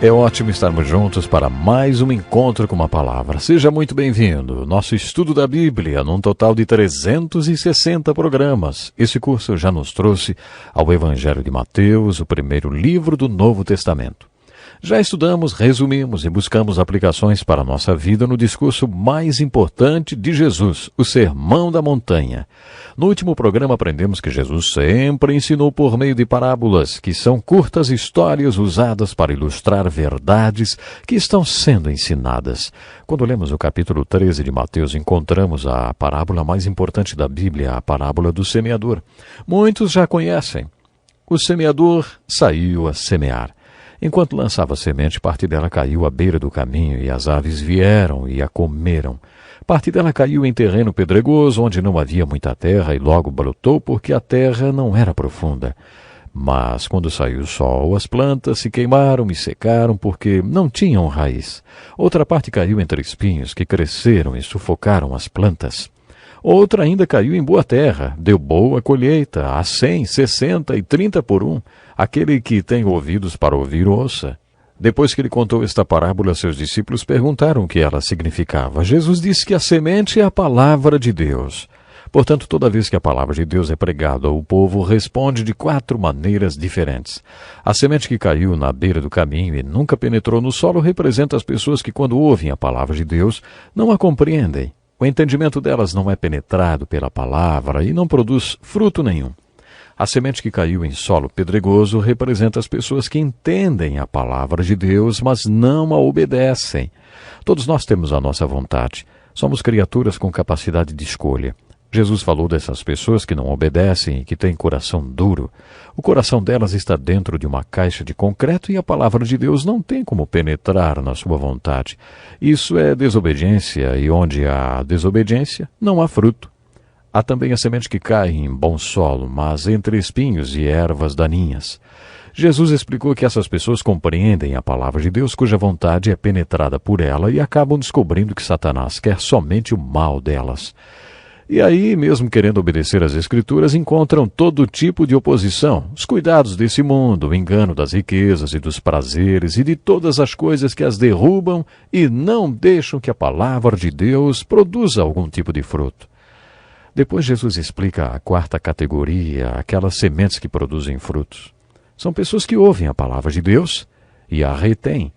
É ótimo estarmos juntos para mais um encontro com uma palavra. Seja muito bem-vindo. Nosso estudo da Bíblia, num total de 360 programas. Esse curso já nos trouxe ao Evangelho de Mateus, o primeiro livro do Novo Testamento. Já estudamos, resumimos e buscamos aplicações para a nossa vida no discurso mais importante de Jesus, o Sermão da Montanha. No último programa aprendemos que Jesus sempre ensinou por meio de parábolas, que são curtas histórias usadas para ilustrar verdades que estão sendo ensinadas. Quando lemos o capítulo 13 de Mateus, encontramos a parábola mais importante da Bíblia, a parábola do semeador. Muitos já conhecem. O semeador saiu a semear. Enquanto lançava a semente, parte dela caiu à beira do caminho e as aves vieram e a comeram. Parte dela caiu em terreno pedregoso, onde não havia muita terra, e logo brotou porque a terra não era profunda. Mas quando saiu o sol, as plantas se queimaram e secaram porque não tinham raiz. Outra parte caiu entre espinhos que cresceram e sufocaram as plantas. Outra ainda caiu em boa terra, deu boa colheita, a 100, 60 e 30 por um. Aquele que tem ouvidos para ouvir, ouça. Depois que ele contou esta parábola, seus discípulos perguntaram o que ela significava. Jesus disse que a semente é a palavra de Deus. Portanto, toda vez que a palavra de Deus é pregada, o povo responde de 4 maneiras diferentes. A semente que caiu na beira do caminho e nunca penetrou no solo representa as pessoas que, quando ouvem a palavra de Deus, não a compreendem. O entendimento delas não é penetrado pela palavra e não produz fruto nenhum. A semente que caiu em solo pedregoso representa as pessoas que entendem a palavra de Deus, mas não a obedecem. Todos nós temos a nossa vontade. Somos criaturas com capacidade de escolha. Jesus falou dessas pessoas que não obedecem e que têm coração duro. O coração delas está dentro de uma caixa de concreto e a palavra de Deus não tem como penetrar na sua vontade. Isso é desobediência, e onde há desobediência, não há fruto. Há também a semente que cai em bom solo, mas entre espinhos e ervas daninhas. Jesus explicou que essas pessoas compreendem a palavra de Deus, cuja vontade é penetrada por ela, e acabam descobrindo que Satanás quer somente o mal delas. E aí, mesmo querendo obedecer às Escrituras, encontram todo tipo de oposição, os cuidados desse mundo, o engano das riquezas e dos prazeres e de todas as coisas que as derrubam e não deixam que a palavra de Deus produza algum tipo de fruto. Depois Jesus explica a 4ª categoria, aquelas sementes que produzem frutos. São pessoas que ouvem a palavra de Deus e a retêm.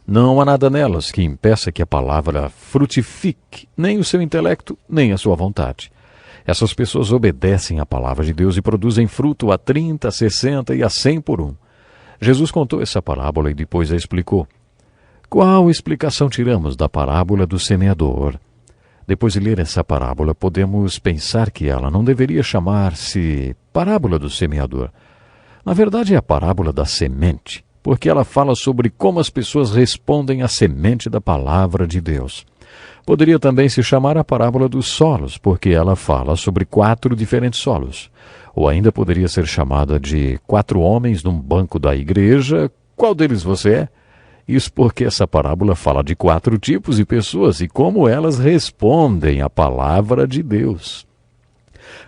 Não há nada nelas que impeça que a palavra frutifique, nem o seu intelecto, nem a sua vontade. Essas pessoas obedecem à palavra de Deus e produzem fruto a 30, 60 e a 100 por um. Jesus contou essa parábola e depois a explicou. Qual explicação tiramos da parábola do semeador? Depois de ler essa parábola, podemos pensar que ela não deveria chamar-se parábola do semeador. Na verdade, é a parábola da semente, porque ela fala sobre como as pessoas respondem à semente da palavra de Deus. Poderia também se chamar a parábola dos solos, porque ela fala sobre 4 diferentes solos. Ou ainda poderia ser chamada de 4 homens num banco da igreja. Qual deles você é? Isso porque essa parábola fala de 4 tipos de pessoas e como elas respondem à palavra de Deus.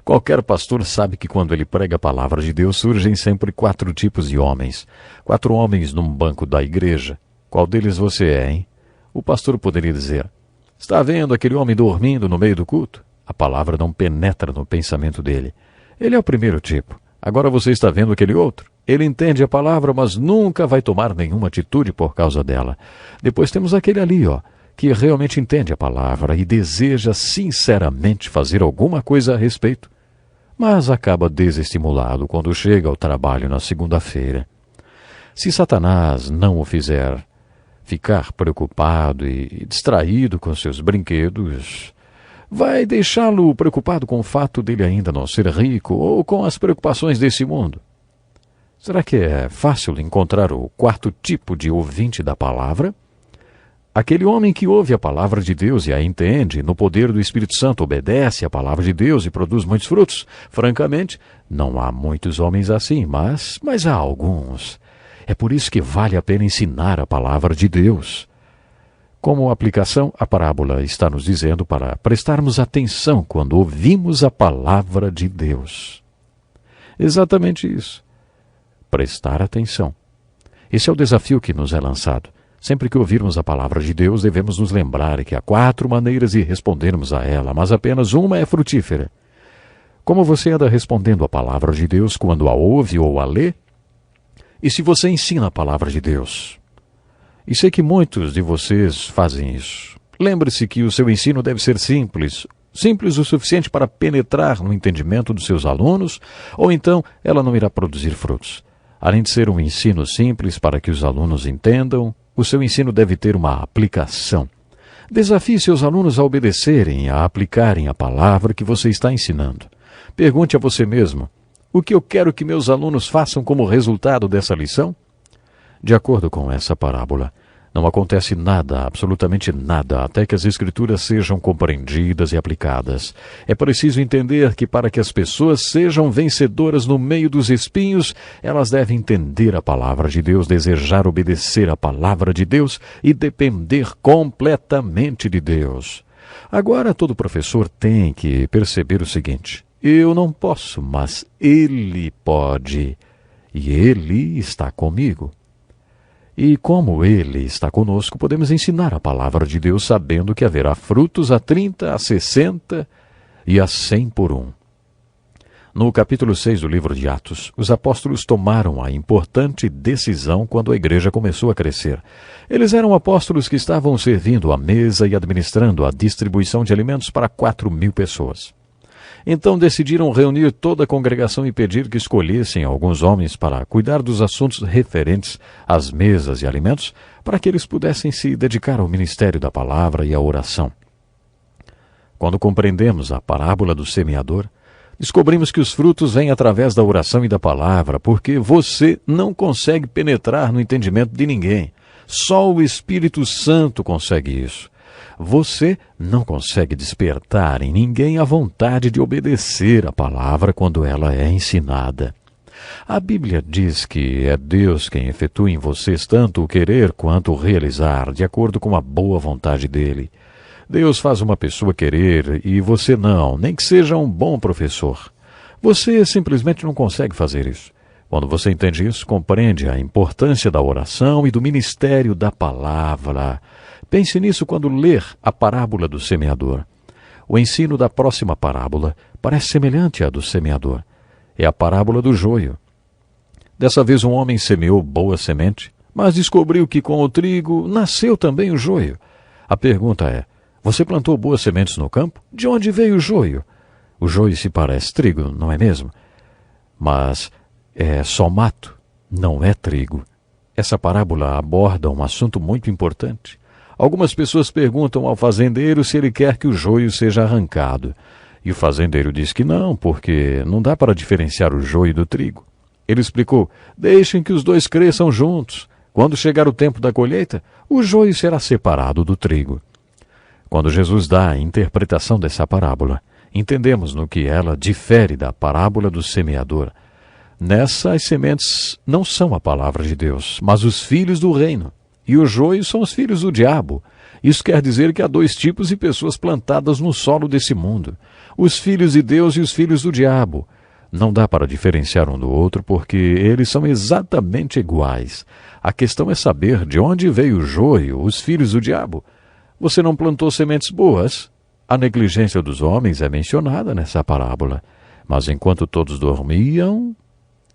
Qualquer pastor sabe que quando ele prega a palavra de Deus, surgem sempre 4 tipos de homens. 4 homens num banco da igreja. Qual deles você é, hein? O pastor poderia dizer, está vendo aquele homem dormindo no meio do culto? A palavra não penetra no pensamento dele. Ele é o primeiro tipo. Agora você está vendo aquele outro? Ele entende a palavra, mas nunca vai tomar nenhuma atitude por causa dela. Depois temos aquele ali, que realmente entende a palavra e deseja sinceramente fazer alguma coisa a respeito, mas acaba desestimulado quando chega ao trabalho na segunda-feira. Se Satanás não o fizer ficar preocupado e distraído com seus brinquedos, vai deixá-lo preocupado com o fato dele ainda não ser rico ou com as preocupações desse mundo. Será que é fácil encontrar o 4º tipo de ouvinte da palavra? Aquele homem que ouve a palavra de Deus e a entende, no poder do Espírito Santo, obedece à palavra de Deus e produz muitos frutos. Francamente, não há muitos homens assim, mas há alguns. É por isso que vale a pena ensinar a palavra de Deus. Como aplicação, a parábola está nos dizendo para prestarmos atenção quando ouvimos a palavra de Deus. Exatamente isso. Prestar atenção. Esse é o desafio que nos é lançado. Sempre que ouvirmos a palavra de Deus, devemos nos lembrar que há 4 maneiras de respondermos a ela, mas apenas uma é frutífera. Como você anda respondendo a palavra de Deus quando a ouve ou a lê? E se você ensina a palavra de Deus? E sei que muitos de vocês fazem isso. Lembre-se que o seu ensino deve ser simples. Simples o suficiente para penetrar no entendimento dos seus alunos, ou então ela não irá produzir frutos. Além de ser um ensino simples para que os alunos entendam, o seu ensino deve ter uma aplicação. Desafie seus alunos a obedecerem, a aplicarem a palavra que você está ensinando. Pergunte a você mesmo: o que eu quero que meus alunos façam como resultado dessa lição? De acordo com essa parábola, não acontece nada, absolutamente nada, até que as Escrituras sejam compreendidas e aplicadas. É preciso entender que para que as pessoas sejam vencedoras no meio dos espinhos, elas devem entender a palavra de Deus, desejar obedecer a palavra de Deus e depender completamente de Deus. Agora, todo professor tem que perceber o seguinte: eu não posso, mas Ele pode, e Ele está comigo. E como Ele está conosco, podemos ensinar a palavra de Deus sabendo que haverá frutos a 30, a 60 e a 100 por 1. No capítulo 6 do livro de Atos, os apóstolos tomaram a importante decisão quando a igreja começou a crescer. Eles eram apóstolos que estavam servindo à mesa e administrando a distribuição de alimentos para 4.000 pessoas. Então decidiram reunir toda a congregação e pedir que escolhessem alguns homens para cuidar dos assuntos referentes às mesas e alimentos, para que eles pudessem se dedicar ao ministério da palavra e à oração. Quando compreendemos a parábola do semeador, descobrimos que os frutos vêm através da oração e da palavra, porque você não consegue penetrar no entendimento de ninguém. Só o Espírito Santo consegue isso. Você não consegue despertar em ninguém a vontade de obedecer a palavra quando ela é ensinada. A Bíblia diz que é Deus quem efetua em vocês tanto o querer quanto o realizar, de acordo com a boa vontade dele. Deus faz uma pessoa querer e você não, nem que seja um bom professor. Você simplesmente não consegue fazer isso. Quando você entende isso, compreende a importância da oração e do ministério da palavra. Pense nisso quando ler a parábola do semeador. O ensino da próxima parábola parece semelhante à do semeador. É a parábola do joio. Dessa vez um homem semeou boa semente, mas descobriu que com o trigo nasceu também o joio. A pergunta é: você plantou boas sementes no campo? De onde veio o joio? O joio se parece trigo, não é mesmo? Mas é só mato, não é trigo. Essa parábola aborda um assunto muito importante. Algumas pessoas perguntam ao fazendeiro se ele quer que o joio seja arrancado. E o fazendeiro diz que não, porque não dá para diferenciar o joio do trigo. Ele explicou: deixem que os dois cresçam juntos. Quando chegar o tempo da colheita, o joio será separado do trigo. Quando Jesus dá a interpretação dessa parábola, entendemos no que ela difere da parábola do semeador. Nessa, as sementes não são a palavra de Deus, mas os filhos do reino. E o joio são os filhos do diabo. Isso quer dizer que há 2 tipos de pessoas plantadas no solo desse mundo: os filhos de Deus e os filhos do diabo. Não dá para diferenciar um do outro porque eles são exatamente iguais. A questão é saber de onde veio o joio, os filhos do diabo. Você não plantou sementes boas? A negligência dos homens é mencionada nessa parábola. Mas enquanto todos dormiam,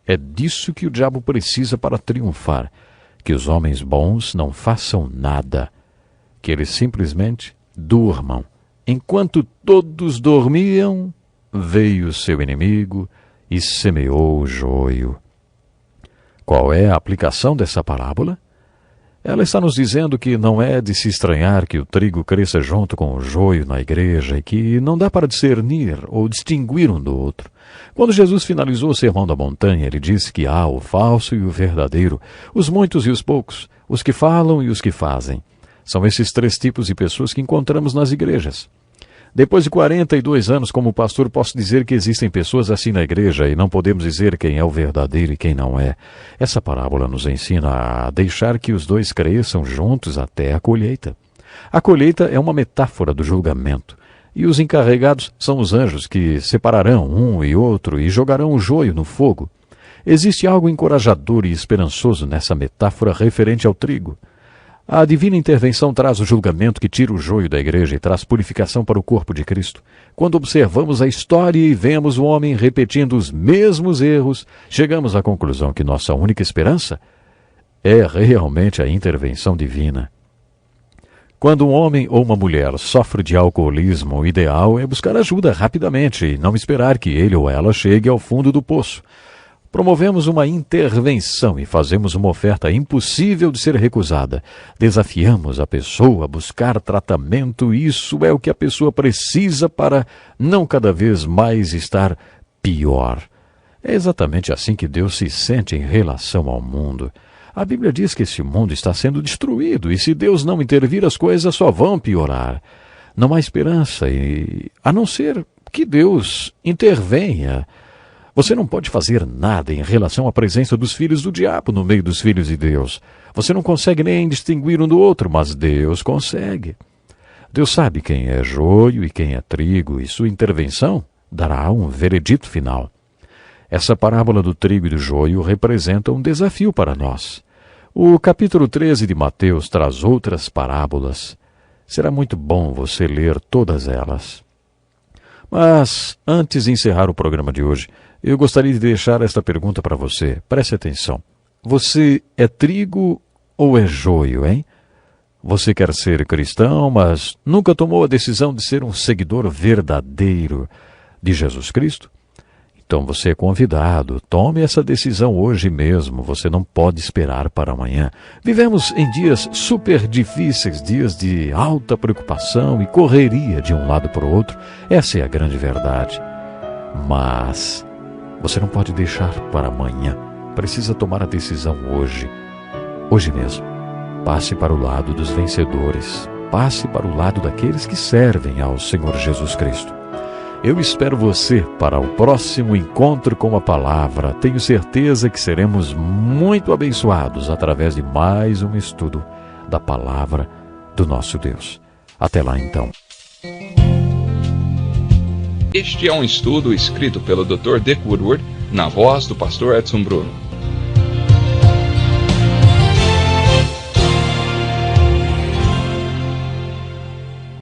é disso que o diabo precisa para triunfar. Que os homens bons não façam nada, que eles simplesmente durmam. Enquanto todos dormiam, veio seu inimigo e semeou o joio. Qual é a aplicação dessa parábola? Ela está nos dizendo que não é de se estranhar que o trigo cresça junto com o joio na igreja e que não dá para discernir ou distinguir um do outro. Quando Jesus finalizou o Sermão da Montanha, ele disse que há o falso e o verdadeiro, os muitos e os poucos, os que falam e os que fazem. São esses 3 tipos de pessoas que encontramos nas igrejas. Depois de 42 anos como pastor, posso dizer que existem pessoas assim na igreja e não podemos dizer quem é o verdadeiro e quem não é. Essa parábola nos ensina a deixar que os dois cresçam juntos até a colheita. A colheita é uma metáfora do julgamento. E os encarregados são os anjos que separarão um e outro e jogarão o joio no fogo. Existe algo encorajador e esperançoso nessa metáfora referente ao trigo. A divina intervenção traz o julgamento que tira o joio da igreja e traz purificação para o corpo de Cristo. Quando observamos a história e vemos o homem repetindo os mesmos erros, chegamos à conclusão que nossa única esperança é realmente a intervenção divina. Quando um homem ou uma mulher sofre de alcoolismo, o ideal é buscar ajuda rapidamente e não esperar que ele ou ela chegue ao fundo do poço. Promovemos uma intervenção e fazemos uma oferta impossível de ser recusada. Desafiamos a pessoa a buscar tratamento. Isso é o que a pessoa precisa para não cada vez mais estar pior. É exatamente assim que Deus se sente em relação ao mundo. A Bíblia diz que esse mundo está sendo destruído e se Deus não intervir, as coisas só vão piorar. Não há esperança, a não ser que Deus intervenha. Você não pode fazer nada em relação à presença dos filhos do diabo no meio dos filhos de Deus. Você não consegue nem distinguir um do outro, mas Deus consegue. Deus sabe quem é joio e quem é trigo, e sua intervenção dará um veredito final. Essa parábola do trigo e do joio representa um desafio para nós. O capítulo 13 de Mateus traz outras parábolas. Será muito bom você ler todas elas. Mas, antes de encerrar o programa de hoje, eu gostaria de deixar esta pergunta para você. Preste atenção. Você é trigo ou é joio, hein? Você quer ser cristão, mas nunca tomou a decisão de ser um seguidor verdadeiro de Jesus Cristo? Então você é convidado. Tome essa decisão hoje mesmo. Você não pode esperar para amanhã. Vivemos em dias super difíceis, dias de alta preocupação e correria de um lado para o outro. Essa é a grande verdade. Mas você não pode deixar para amanhã. Precisa tomar a decisão hoje. Hoje mesmo. Passe para o lado dos vencedores. Passe para o lado daqueles que servem ao Senhor Jesus Cristo. Eu espero você para o próximo encontro com a palavra. Tenho certeza que seremos muito abençoados através de mais um estudo da palavra do nosso Deus. Até lá então. Este é um estudo escrito pelo Dr. Dick Woodward, na voz do pastor Edson Bruno.